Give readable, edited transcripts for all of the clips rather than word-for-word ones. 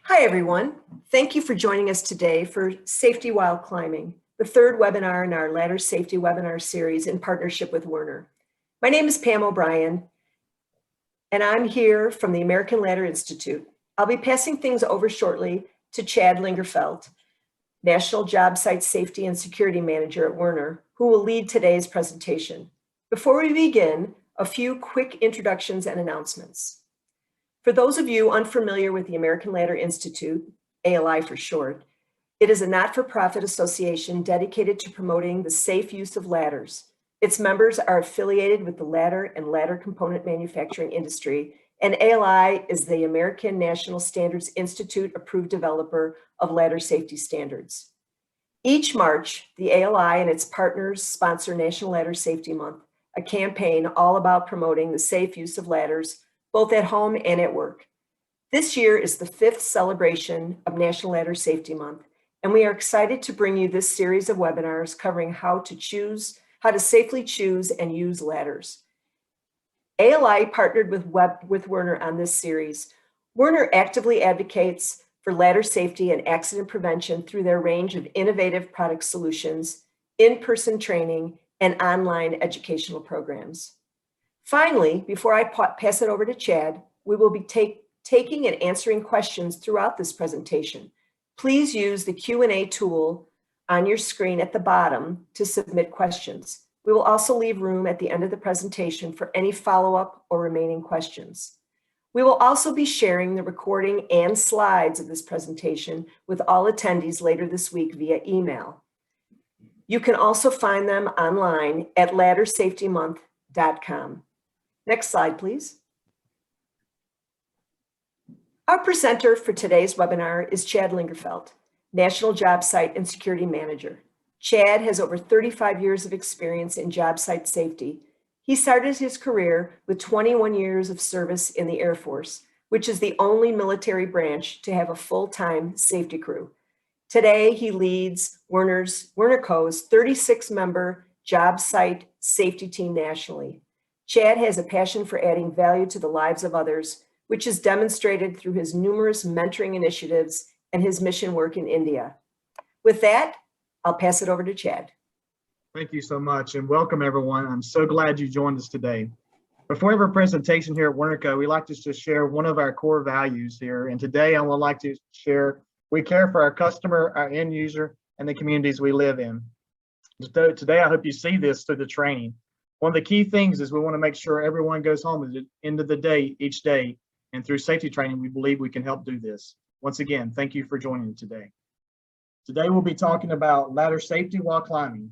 Hi, everyone. Thank you for joining us today for Safety While Climbing, the third webinar in our ladder safety webinar series in partnership with Werner. My name is Pam O'Brien, and I'm here from the American Ladder Institute. I'll be passing things over shortly to Chad Lingerfeld, National Job Site Safety and Security Manager at Werner, who will lead today's presentation. Before we begin, a few quick introductions and announcements. For those of you unfamiliar with the American Ladder Institute, ALI for short, it is a not-for-profit association dedicated to promoting the safe use of ladders. Its members are affiliated with the ladder and ladder component manufacturing industry, and ALI is the American National Standards Institute approved developer of ladder safety standards. Each March, the ALI and its partners sponsor National Ladder Safety Month, a campaign all about promoting the safe use of ladders both at home and at work. This year is the 5th celebration of National Ladder Safety Month, and we are excited to bring you this series of webinars covering how to safely choose and use ladders. ALI partnered with Werner on this series. Werner actively advocates for ladder safety and accident prevention through their range of innovative product solutions, in-person training, and online educational programs. Finally, before I pass it over to Chad, we will be taking and answering questions throughout this presentation. Please use the Q&A tool on your screen at the bottom to submit questions. We will also leave room at the end of the presentation for any follow-up or remaining questions. We will also be sharing the recording and slides of this presentation with all attendees later this week via email. You can also find them online at laddersafetymonth.com. Next slide, please. Our presenter for today's webinar is Chad Lingerfeld, National Job Site and Security Manager. Chad has over 35 years of experience in job site safety. He started his career with 21 years of service in the Air Force, which is the only military branch to have a full-time safety crew. Today, he leads Werner Co.'s 36-member job site safety team nationally. Chad has a passion for adding value to the lives of others, which is demonstrated through his numerous mentoring initiatives and his mission work in India. With that, I'll pass it over to Chad. Thank you so much, and welcome everyone. I'm so glad you joined us today. Before every presentation here at Werner Co., we like to just share one of our core values here, and today I would like to share we care for our customer, our end user, and the communities we live in. Today, I hope you see this through the training. One of the key things is we want to make sure everyone goes home at the end of the day, each day, and through safety training, we believe we can help do this. Once again, thank you for joining today. Today, we'll be talking about ladder safety while climbing.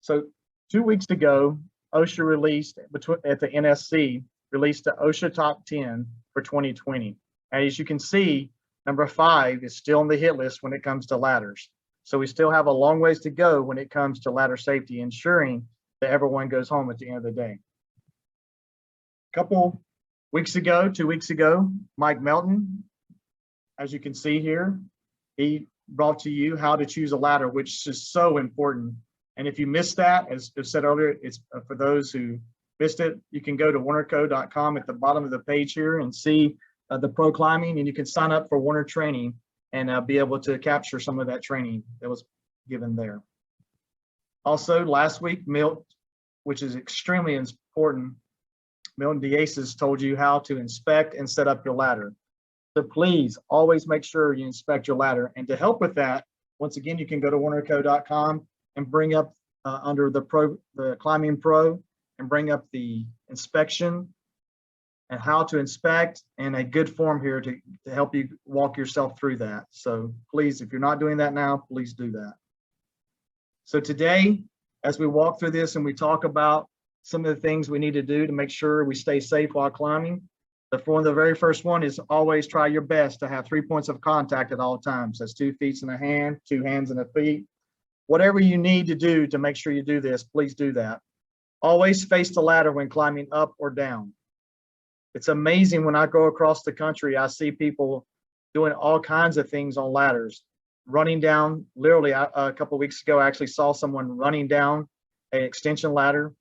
So 2 weeks ago, OSHA released, at the NSC, released the OSHA Top 10 for 2020. And as you can see, number 5 is still on the hit list when it comes to ladders. So we still have a long ways to go when it comes to ladder safety, ensuring that everyone goes home at the end of the day. A couple weeks ago, 2 weeks ago, Mike Melton, as you can see here, he brought to you how to choose a ladder, which is so important. And if you missed that, as I said earlier, it's for those who missed it, you can go to wernerco.com at the bottom of the page here and see the pro climbing, and you can sign up for Werner training and be able to capture some of that training that was given there. Also, last week, Milt, which is extremely important, Milton Diaces told you how to inspect and set up your ladder. So please always make sure you inspect your ladder. And to help with that, once again, you can go to wernerco.com and bring up under the Climbing Pro and bring up the inspection and how to inspect, and a good form here to help you walk yourself through that. So please, if you're not doing that now, please do that. So today, as we walk through this and we talk about some of the things we need to do to make sure we stay safe while climbing, the very first one is always try your best to have 3 points of contact at all times. That's 2 feet and a hand, 2 hands and a feet. Whatever you need to do to make sure you do this, please do that. Always face the ladder when climbing up or down. It's amazing when I go across the country, I see people doing all kinds of things on ladders, running down. Literally, a couple of weeks ago, I actually saw someone running down an extension ladder,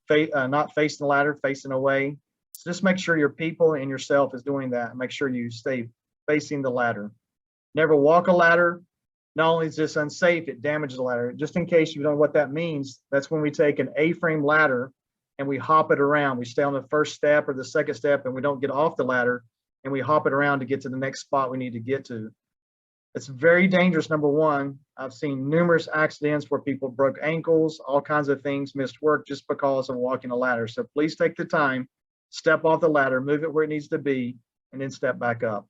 not facing the ladder, facing away. So just make sure your people and yourself is doing that. Make sure you stay facing the ladder. Never walk a ladder. Not only is this unsafe, it damages the ladder. Just in case you don't know what that means, that's when we take an A-frame ladder and we hop it around. We stay on the first step or the second step and we don't get off the ladder, and we hop it around to get to the next spot we need to get to. It's very dangerous, number one. I've seen numerous accidents where people broke ankles, all kinds of things, missed work just because of walking a ladder. So please take the time, step off the ladder, move it where it needs to be, and then step back up.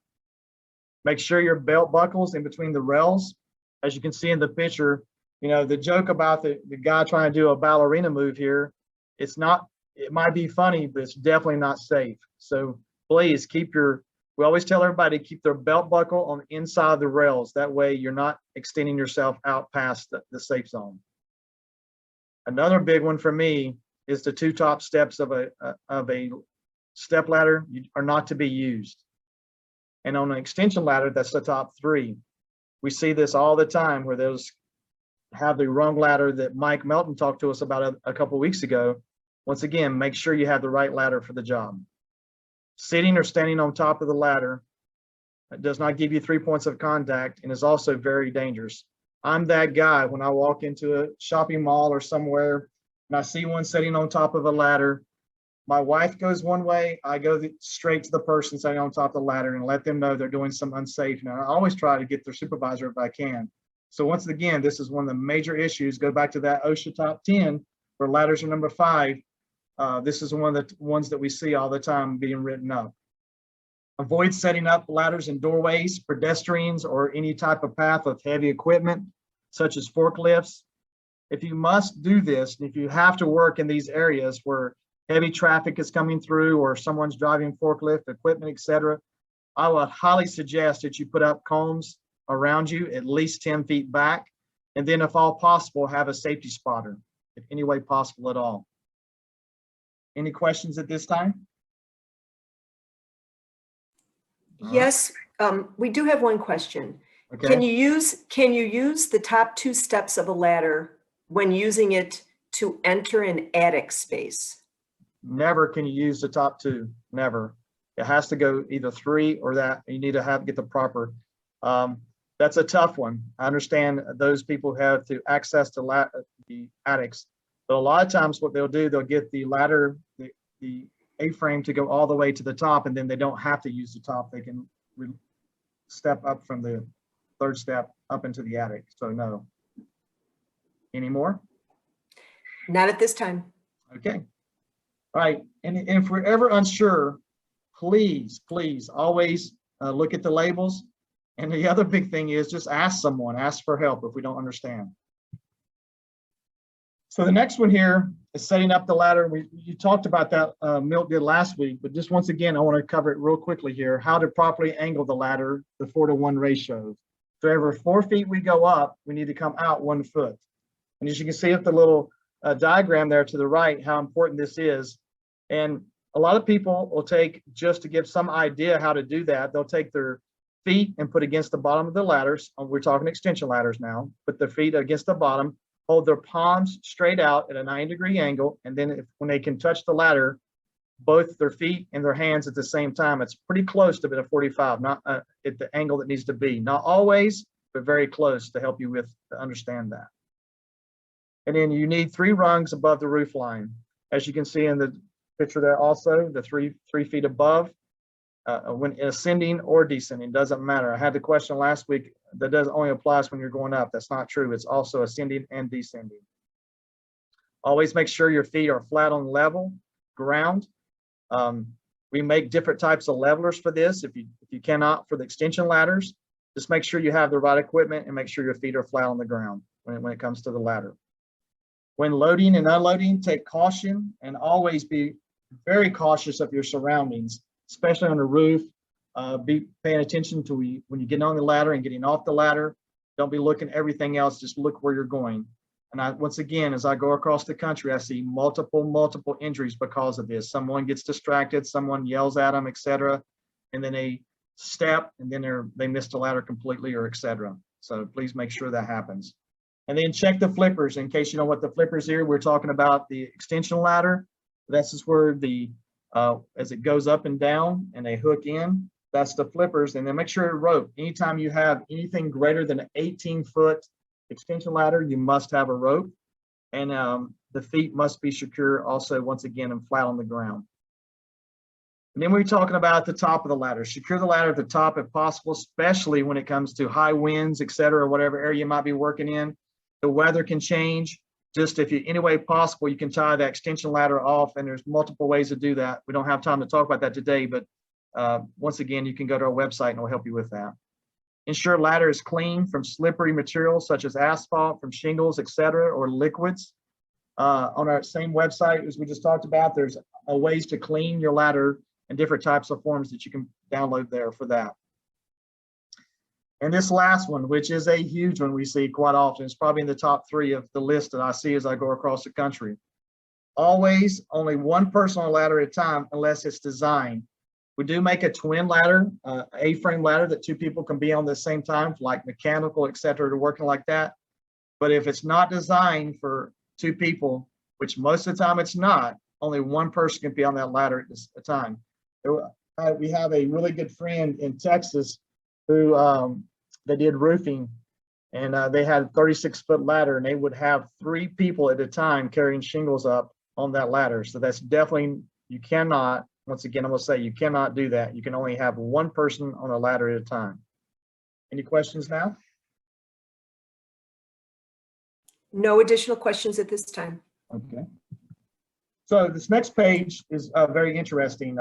Make sure your belt buckles in between the rails. As you can see in the picture, you know, the joke about the guy trying to do a ballerina move here, it's not, it might be funny, but it's definitely not safe. So please keep your, we always tell everybody, keep their belt buckle on the inside of the rails. That way you're not extending yourself out past the safe zone. Another big one for me is the two top steps of a step ladder are not to be used. And on an extension ladder, that's the top three. We see this all the time where those have the wrong ladder that Mike Melton talked to us about a couple of weeks ago. Once again, make sure you have the right ladder for the job. Sitting or standing on top of the ladder does not give you 3 points of contact and is also very dangerous. I'm that guy when I walk into a shopping mall or somewhere and I see one sitting on top of a ladder. My wife goes one way, I go straight to the person sitting on top of the ladder and let them know they're doing something unsafe. And I always try to get their supervisor if I can. So once again, this is one of the major issues. Go back to that OSHA top 10 where ladders are number 5. This is one of the ones that we see all the time being written up. Avoid setting up ladders in doorways, pedestrians, or any type of path of heavy equipment, such as forklifts. If you must do this, if you have to work in these areas where heavy traffic is coming through or someone's driving forklift equipment, etc., I would highly suggest that you put up cones around you at least 10 feet back. And then if all possible, have a safety spotter, if any way possible at all. Any questions at this time? Yes, we do have one question. Okay. Can you use the top 2 steps of a ladder when using it to enter an attic space? Never can you use the top 2, never. It has to go either 3 or that. You need to get the proper, that's a tough one. I understand those people have to access the attics, but a lot of times what they'll do, they'll get the ladder, the A-frame to go all the way to the top, and then they don't have to use the top. They can step up from the 3rd step up into the attic. So no. Any more? Not at this time. Okay. All right. And if we're ever unsure, please always look at the labels. And the other big thing is just ask someone, ask for help if we don't understand. So the next one here is setting up the ladder. You talked about that, Milt did last week, but just once again, I want to cover it real quickly here, how to properly angle the ladder, the 4-to-1 ratio. So every 4 feet we go up, we need to come out 1 foot. And as you can see at the little diagram there to the right, how important this is. And a lot of people will take, just to give some idea how to do that, they'll take their feet and put against the bottom of the ladders. We're talking extension ladders now. Put their feet against the bottom, hold their palms straight out at a 90-degree angle, and then when they can touch the ladder, both their feet and their hands at the same time, it's pretty close to a 45, not at the angle that needs to be. Not always, but very close to help you to understand that. And then you need 3 rungs above the roof line. As you can see in the picture there also, the 3 feet above, when ascending or descending, doesn't matter. I had the question last week, that doesn't only applies when you're going up. That's not true. It's also ascending and descending. Always make sure your feet are flat on level ground. We make different types of levelers for this. If you cannot for the extension ladders, just make sure you have the right equipment and make sure your feet are flat on the ground when it comes to the ladder. When loading and unloading, take caution and always be very cautious of your surroundings, especially on the roof. Be paying attention to when you're getting on the ladder and getting off the ladder. Don't be looking at everything else, just look where you're going. And once again, as I go across the country, I see multiple injuries because of this. Someone gets distracted, someone yells at them, etc., and then they step and then they miss the ladder completely, or etc. So please make sure that happens. And then check the flippers. In case you know what the flippers here, we're talking about the extension ladder. This is where the as it goes up and down and they hook in, that's the flippers. And then make sure your rope, anytime you have anything greater than an 18-foot extension ladder, you must have a rope. And the feet must be secure also, once again, and flat on the ground. And then we're talking about the top of the ladder. Secure the ladder at the top if possible, especially when it comes to high winds, et cetera, or whatever area you might be working in. The weather can change. Just if you, any way possible, you can tie the extension ladder off, and there's multiple ways to do that. We don't have time to talk about that today, but once again, you can go to our website and we'll help you with that. Ensure ladder is clean from slippery materials such as asphalt, from shingles, et cetera, or liquids. On our same website, as we just talked about, there's ways to clean your ladder and different types of forms that you can download there for that. And this last one, which is a huge one we see quite often, it's probably in the top 3 of the list that I see as I go across the country. Always only one person on a ladder at a time unless it's designed. We do make a twin ladder, A-frame ladder that 2 people can be on the same time, like mechanical, et cetera, to working like that. But if it's not designed for 2 people, which most of the time it's not, only one person can be on that ladder at a time. We have a really good friend in Texas who they did roofing, and they had a 36-foot ladder, and they would have 3 people at a time carrying shingles up on that ladder. So that's definitely, you cannot, once again, I'm gonna say you cannot do that. You can only have one person on a ladder at a time. Any questions now? No additional questions at this time. Okay. So this next page is very interesting.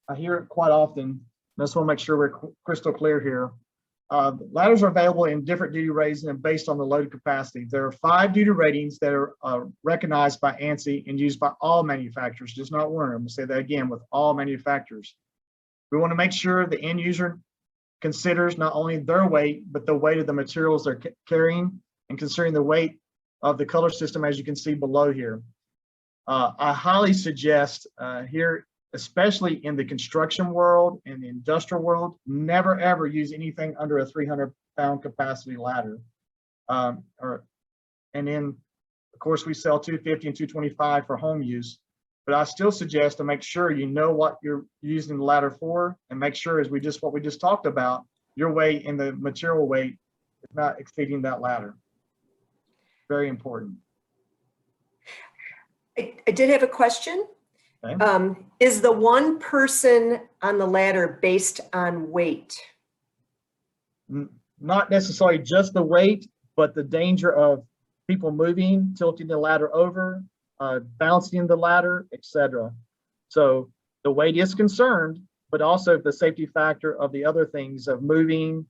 I hear it quite often. I just want to make sure we're crystal clear here. Ladders are available in different duty ratings and based on the loaded capacity. There are 5 duty ratings that are recognized by ANSI and used by all manufacturers, just not Werner. I'm going to say that again, with all manufacturers. We want to make sure the end user considers not only their weight, but the weight of the materials they're carrying, and considering the weight of the color system, as you can see below here. I highly suggest here, especially in the construction world and the industrial world, never ever use anything under a 300-pound capacity ladder. And then, of course, we sell 250 and 225 for home use. But I still suggest to make sure you know what you're using the ladder for, and make sure, as what we just talked about, your weight and the material weight is not exceeding that ladder. Very important. I did have a question. Okay. Is the one person on the ladder based on weight? Not necessarily just the weight, but the danger of people moving, tilting the ladder over, bouncing the ladder, etc. So the weight is concerned, but also the safety factor of the other things of moving,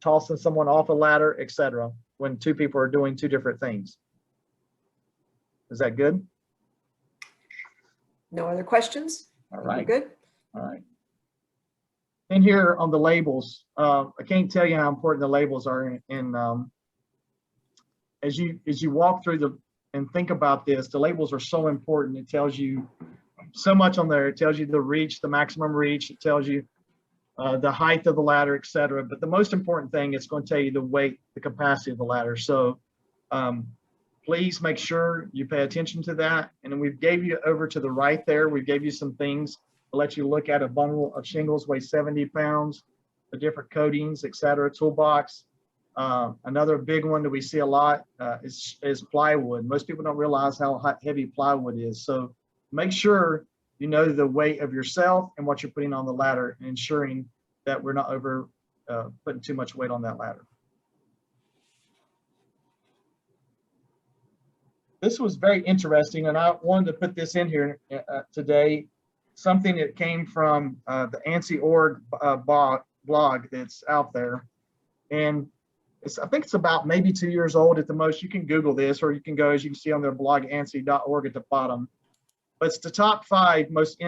tossing someone off a ladder, etc. when 2 people are doing 2 different things. Is that good? No other questions? All right. We're good. All right. And here on the labels, I can't tell you how important the labels are. As you walk through and think about this, the labels are so important. It tells you so much on there. It tells you the reach, the maximum reach. It tells you the height of the ladder, etc. But the most important thing, it's going to tell you the weight, the capacity of the ladder. So please make sure you pay attention to that. And then we gave you over to the right there, we gave you some things to let you look at. A bundle of shingles weighs 70 pounds, the different coatings, etc. Toolbox. Another big one that we see a lot is plywood. Most people don't realize how heavy plywood is. So make sure you know the weight of yourself and what you're putting on the ladder, and ensuring that we're not putting too much weight on that ladder. This was very interesting, and I wanted to put this in here today. Something that came from the ANSI.org blog that's out there. And I think it's about maybe 2 years old at the most. You can Google this, or you can go, as you can see on their blog, ANSI.org at the bottom. But it's the top 5 most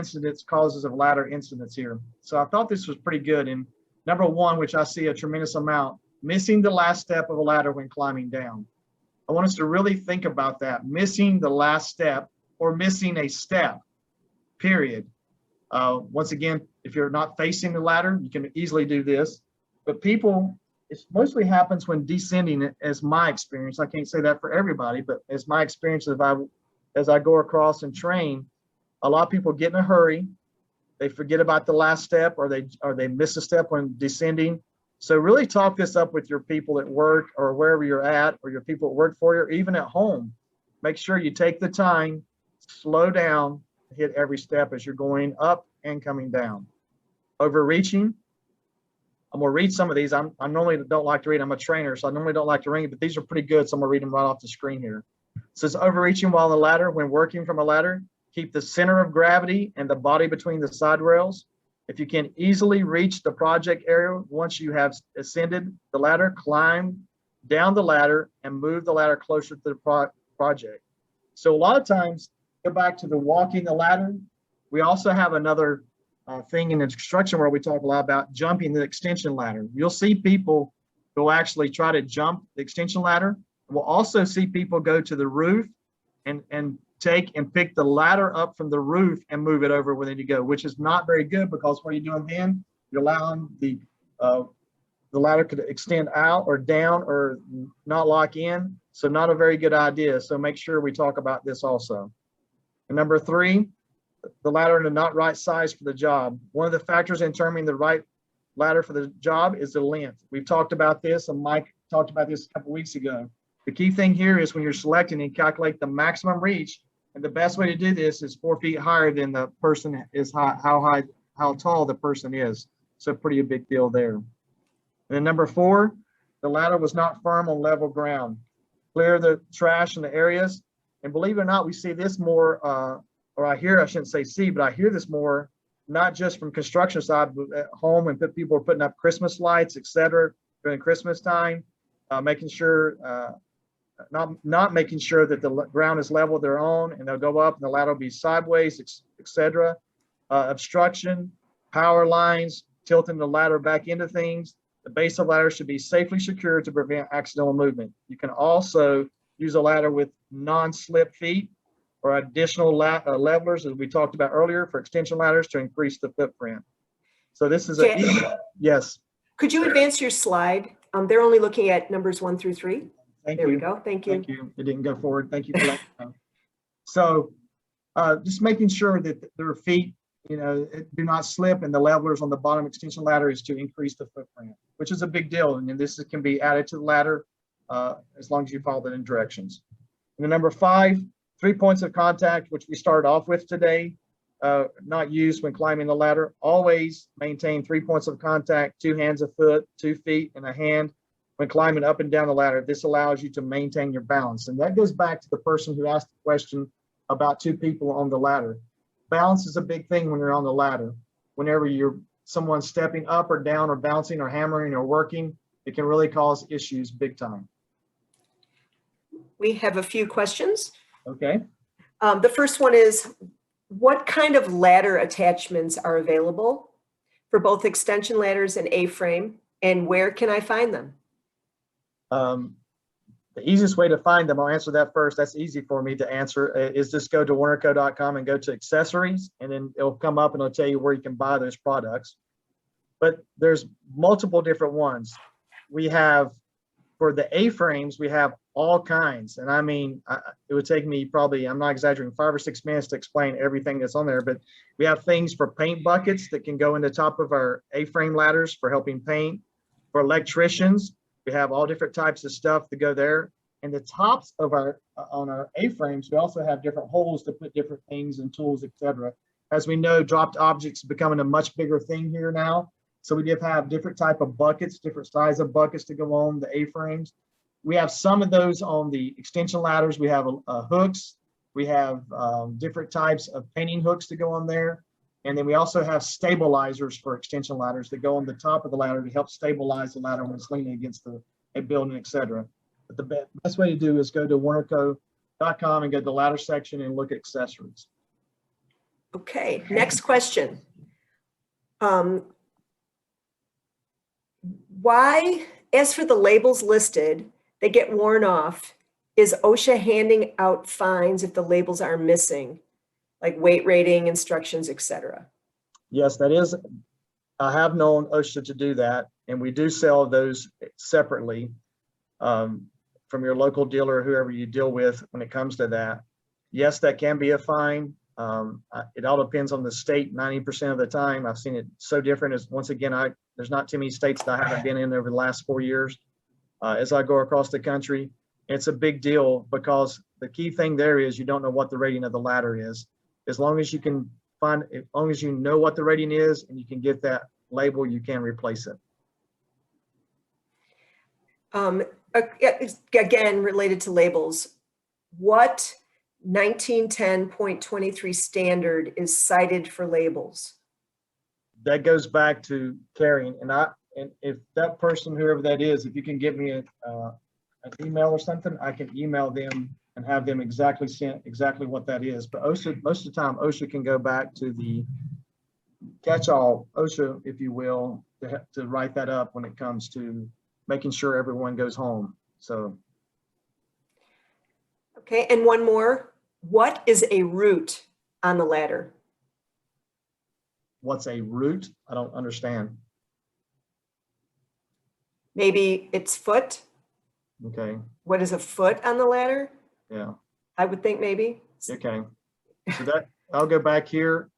causes of ladder incidents here. So I thought this was pretty good. And number 1, which I see a tremendous amount, missing the last step of a ladder when climbing down. I want us to really think about that, missing the last step or missing a step, period. Once again, if you're not facing the ladder, you can easily do this. But people, it mostly happens when descending, as my experience. I can't say that for everybody, but as my experience, as I go across and train, a lot of people get in a hurry, they forget about the last step, or they miss a step when descending. So really talk this up with your people at work or wherever you're at, or your people at work for you, or even at home. Make sure you take the time, slow down, hit every step as you're going up and coming down. Overreaching. I'm gonna read some of these. I normally don't like to read. I'm a trainer, so I normally don't like to read, but these are pretty good. So I'm gonna read them right off the screen here. It says overreaching while on the ladder. When working from a ladder, keep the center of gravity and the body between the side rails. If you can easily reach the project area once you have ascended the ladder, climb down the ladder and move the ladder closer to the project. So a lot of times, go back to the walking the ladder. We also have another thing in the construction where we talk a lot about jumping the extension ladder. You'll see people who actually try to jump the extension ladder. We'll also see people go to the roof and take and pick the ladder up from the roof and move it over where they need to go, which is not very good, because what you're doing then, you're allowing the ladder could extend out or down or not lock in. So not a very good idea. So make sure we talk about this also. And number 3, the ladder in the not right size for the job. One of the factors in determining the right ladder for the job is the length. We've talked about this, and Mike talked about this a couple weeks ago. The key thing here is when you're selecting and calculate the maximum reach, and the best way to do this is 4 feet higher than the person is how tall the person is. So pretty a big deal there. And then number 4, the ladder was not firm on level ground. Clear the trash in the areas. And believe it or not, we see this more, or I shouldn't say see, but I hear this more, not just from construction side, but at home, and people are putting up Christmas lights, etc. during Christmas time, making sure, not making sure that the ground is level their own, and they'll go up and the ladder will be sideways, etc. Obstruction, power lines, tilting the ladder back into things. The base of the ladder should be safely secured to prevent accidental movement. You can also use a ladder with non-slip feet or additional levelers, as we talked about earlier, for extension ladders to increase the footprint. So this is yes. Could you advance your slide? They're only looking at numbers 1 through 3. There we go. Thank you. Thank you. It didn't go forward. Thank you for that. So just making sure that their feet, do not slip, and the levelers on the bottom extension ladder is to increase the footprint, which is a big deal. And this can be added to the ladder as long as you follow the directions. And then number 5, 3 points of contact, which we started off with today, not used when climbing the ladder. Always maintain 3 points of contact, 2 hands, a foot, 2 feet, and a hand when climbing up and down the ladder. This allows you to maintain your balance. And that goes back to the person who asked the question about 2 people on the ladder. Balance is a big thing when you're on the ladder. Whenever someone's stepping up or down or bouncing or hammering or working, it can really cause issues big time. We have a few questions. Okay. The first one is, what kind of ladder attachments are available for both extension ladders and A-frame, and where can I find them? The easiest way to find them, I'll answer that first. That's easy for me to answer, is just go to wernerco.com and go to accessories, and then it'll come up and it'll tell you where you can buy those products. But there's multiple different ones. We have, for the A-frames, we have all kinds. And I mean, it would take me probably, I'm not exaggerating, 5 or 6 minutes to explain everything that's on there, but we have things for paint buckets that can go in the top of our A-frame ladders for helping paint. For electricians, we have all different types of stuff to go there. And the tops of on our A-frames, we also have different holes to put different things and tools, etc. As we know, dropped objects are becoming a much bigger thing here now. So we have different type of buckets, different size of buckets to go on the A-frames. We have some of those on the extension ladders. We have hooks. We have different types of painting hooks to go on there. And then we also have stabilizers for extension ladders that go on the top of the ladder to help stabilize the ladder when it's leaning against a building, etc. But the best way to do is go to wernerco.com and go to the ladder section and look at accessories. Okay, next question. Why, as for the labels listed, they get worn off? Is OSHA handing out fines if the labels are missing, like weight rating, instructions, etc.? Yes, that is. I have known OSHA to do that, and we do sell those separately from your local dealer or whoever you deal with when it comes to that. Yes, that can be a fine. It all depends on the state 90% of the time. I've seen it so different as, once again, there's not too many states that I haven't been in over the last 4 years. As I go across the country, it's a big deal because the key thing there is you don't know what the rating of the ladder is. As long as you can find, as long as you know what the rating is and you can get that label, you can replace it. Again, related to labels, what 1910.23 standard is cited for labels? That goes back to carrying, and if that person, whoever that is, if you can give me an email or something, I can email them and have them sent exactly what that is. But OSHA, most of the time, OSHA can go back to the catch-all OSHA, if you will, to write that up when it comes to making sure everyone goes home. So. Okay, and one more. What is a root on the ladder? What's a root? I don't understand. Maybe it's foot. Okay. What is a foot on the ladder? Yeah. I would think maybe. Okay. So that, I'll go back here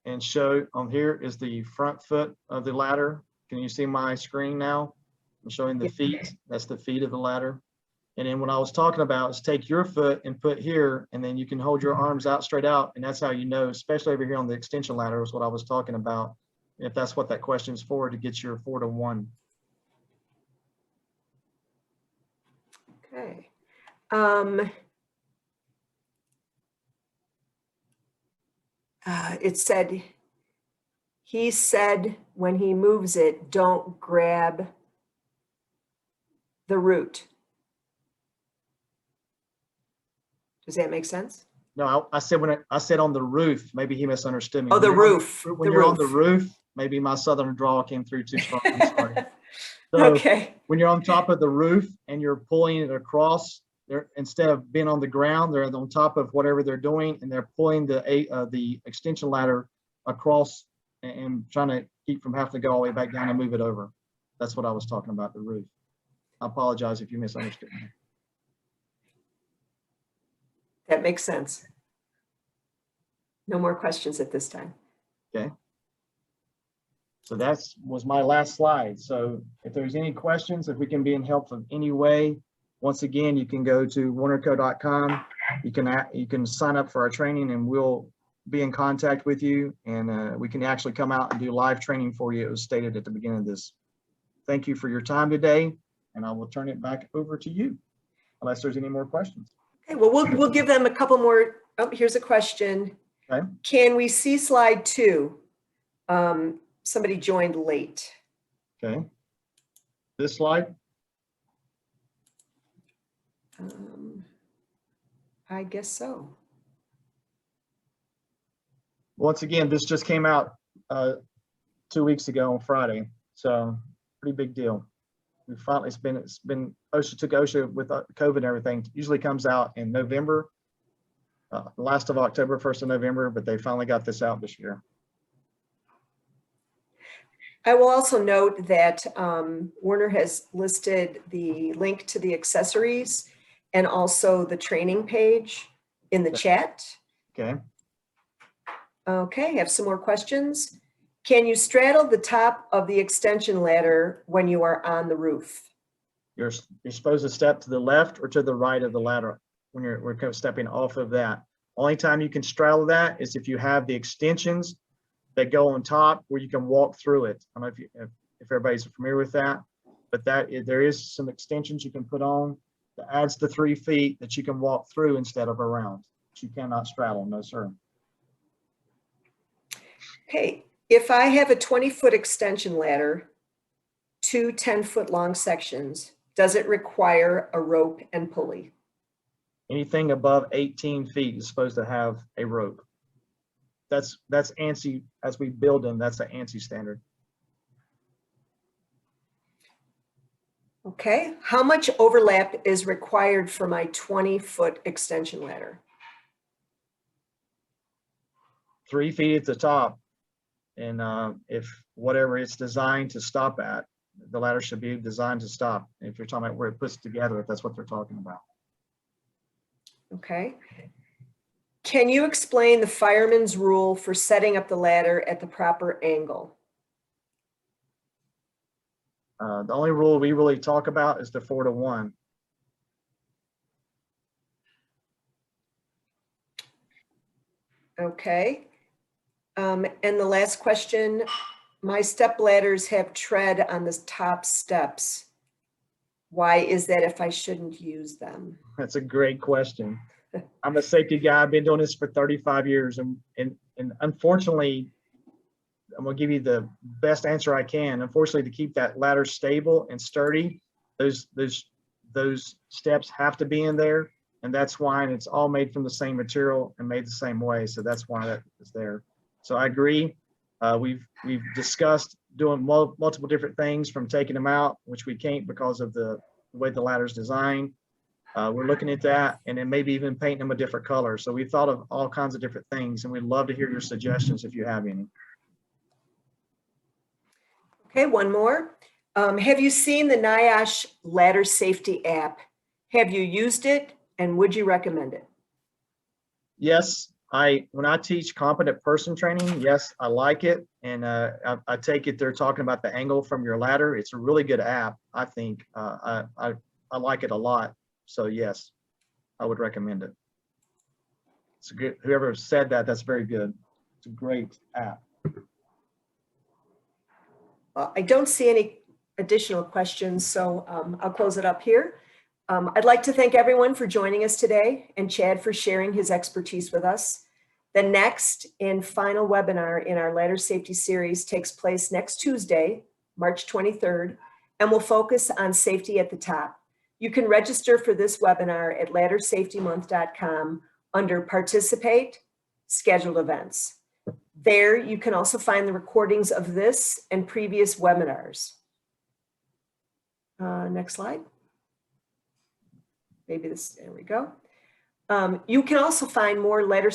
and show on here is the front foot of the ladder. Can you see my screen now? I'm showing the feet. That's the feet of the ladder. And then what I was talking about is take your foot and put here, and then you can hold your arms out straight out. And that's how you know, especially over here on the extension ladder is what I was talking about. If that's what that question is for, to get your 4 to 1. Okay. It said, he said when he moves it, don't grab the root. Does that make sense? No, I said I said on the roof. Maybe he misunderstood me. Oh, the roof. When you're on the roof, maybe my southern drawl came through too strong. I'm sorry. So okay. When you're on top of the roof and you're pulling it across, instead of being on the ground, they're on top of whatever they're doing, and they're pulling the extension ladder across and trying to keep from having to go all the way back down and move it over. That's what I was talking about, the roof. I apologize if you misunderstood me. That makes sense. No more questions at this time. Okay. So that was my last slide. So if there's any questions, if we can be in help in any way, once again, you can go to wernerco.com. You can sign up for our training, and we'll be in contact with you, and we can actually come out and do live training for you. It was stated at the beginning of this. Thank you for your time today, and I will turn it back over to you, unless there's any more questions. Okay, well, we'll give them a couple more. Oh, here's a question. Okay. Can we see slide 2? Somebody joined late. Okay. This slide? I guess so. Once again, this just came out 2 weeks ago on Friday, so pretty big deal. We finally, it's been OSHA took OSHA with COVID and everything. Usually comes out in November, last of October, 1st of November, but they finally got this out this year. I will also note that Werner has listed the link to the accessories and also the training page in the chat. Okay. Okay, I have some more questions. Can you straddle the top of the extension ladder when you are on the roof? You're supposed to step to the left or to the right of the ladder when we're kind of stepping off of that. Only time you can straddle that is if you have the extensions that go on top where you can walk through it. I don't know if everybody's familiar with that, but there is some extensions you can put on that adds the 3 feet that you can walk through instead of around. But you cannot straddle, no sir. Okay, if I have a 20-foot extension ladder, 2 10-foot long sections, does it require a rope and pulley? Anything above 18 feet is supposed to have a rope. That's ANSI, as we build them, that's an ANSI standard. Okay, how much overlap is required for my 20-foot extension ladder? 3 feet at the top. And if whatever it's designed to stop at, the ladder should be designed to stop. If you're talking about where it puts together, if that's what they're talking about. Okay. Can you explain the fireman's rule for setting up the ladder at the proper angle? The only rule we really talk about is the 4-to-1. Okay. And the last question, my step ladders have tread on the top steps. Why is that if I shouldn't use them? That's a great question. I'm a safety guy. I've been doing this for 35 years, and unfortunately, I'm gonna give you the best answer I can. Unfortunately, to keep that ladder stable and sturdy, those steps have to be in there, and that's why. And it's all made from the same material and made the same way, so that's why that is there. So I agree. We've discussed doing multiple different things, from taking them out, which we can't because of the way the ladder's designed. We're looking at that, and then maybe even painting them a different color. So we thought of all kinds of different things, and we'd love to hear your suggestions if you have any. Okay, one more. Have you seen the NIOSH ladder safety app? Have you used it, and would you recommend it? Yes, when I teach competent person training, yes, I like it. And I take it they're talking about the angle from your ladder. It's a really good app, I think. I like it a lot. So yes, I would recommend it. It's a good, whoever said that, that's very good. It's a great app. I don't see any additional questions, so I'll close it up here. I'd like to thank everyone for joining us today, and Chad for sharing his expertise with us. The next and final webinar in our ladder safety series takes place next Tuesday, March 23rd, and will focus on safety at the top. You can register for this webinar at laddersafetymonth.com under Participate, Scheduled Events. There, you can also find the recordings of this and previous webinars. Next slide. Maybe this, there we go. You can also find more ladder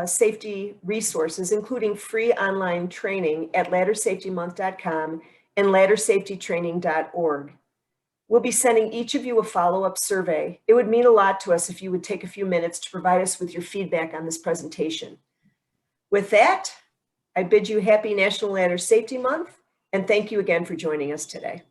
safety resources, including free online training at laddersafetymonth.com and laddersafetytraining.org. We'll be sending each of you a follow-up survey. It would mean a lot to us if you would take a few minutes to provide us with your feedback on this presentation. With that, I bid you happy National Ladder Safety Month, and thank you again for joining us today.